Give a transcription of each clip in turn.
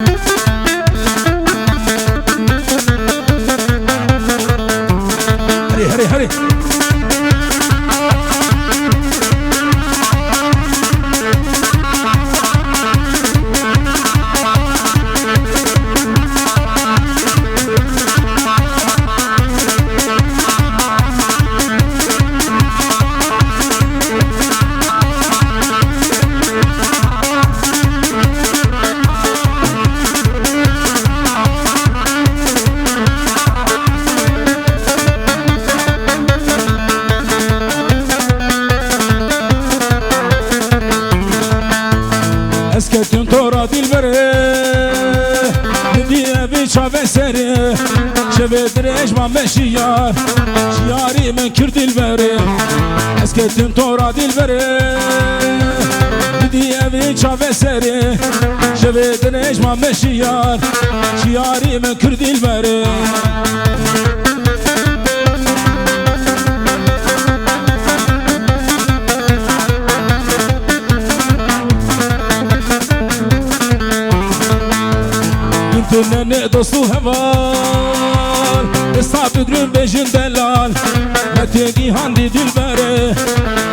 هري هري اسكتن تورا دلبره بدي ابي شاف سري شبت ريش ما مشيار شياري من كرد البره اسكتن تورا دلبره بدي ابي شاف سري شبت ريش ما مشيار شياري من كرد البره تنن دوستو هوال استعب درون بجن دلال متگی هندی دلبره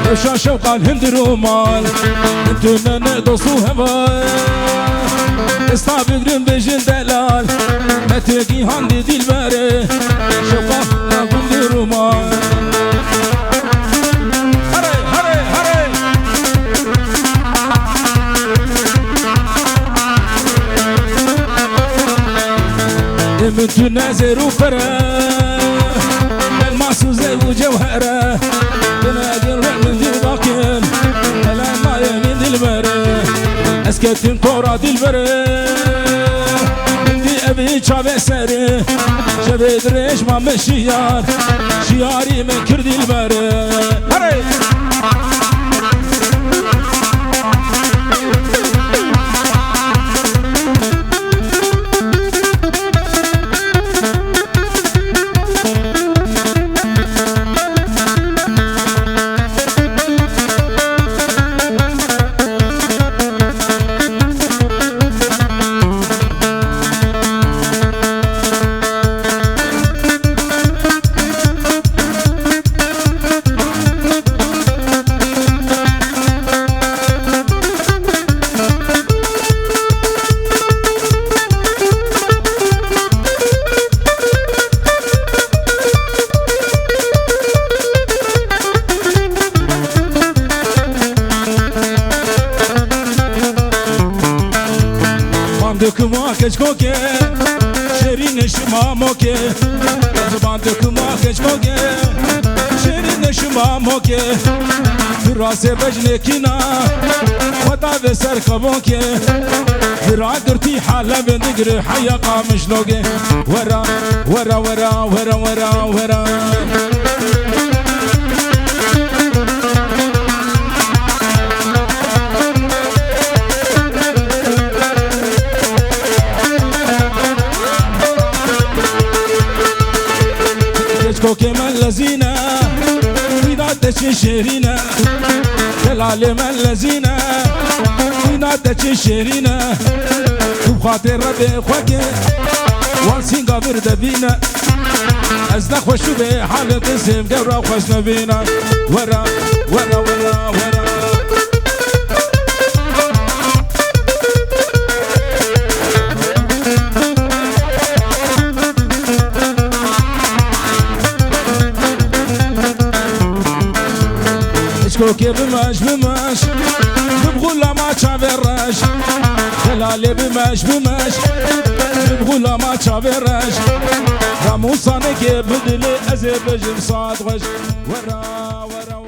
روشا شوقال هند رومال تنن دوستو هوال استعب درون بجن دلال متگی هندی دلبره شوقال هند رومال من تنازر وفرا المعصوز وجوهره تنادر من دي باكن لا ما يمين دلبره اسكتن كورا دلبره من دي ابي شاب سري شبد ريش ما مشيار شياري من كرد البره هري Döküma keç koke şerin şıma moke Zıban döküma keç koke şerin şıma moke Firase bejne kina Vata ve ser kabonke Firadırti hala bendigri Hayya qamış loge Vera vera vera vera vera vera كوكي من لزينة وينادتش شيرينة جلالي من لزينة وينادتش شيرينة وبخاطر ربي خوكي والسين قابر دبينا أزنا خوشو بي حالة تسيب قبرا وخوش نبينا ورا ورا ورا ورا كوكي بماش بماش ببغولا ما تشافيراش خلالي بماش بماش ببغولا ما تشافيراش راموساني كي بدلي ازي بجم صاد غش ورا ورا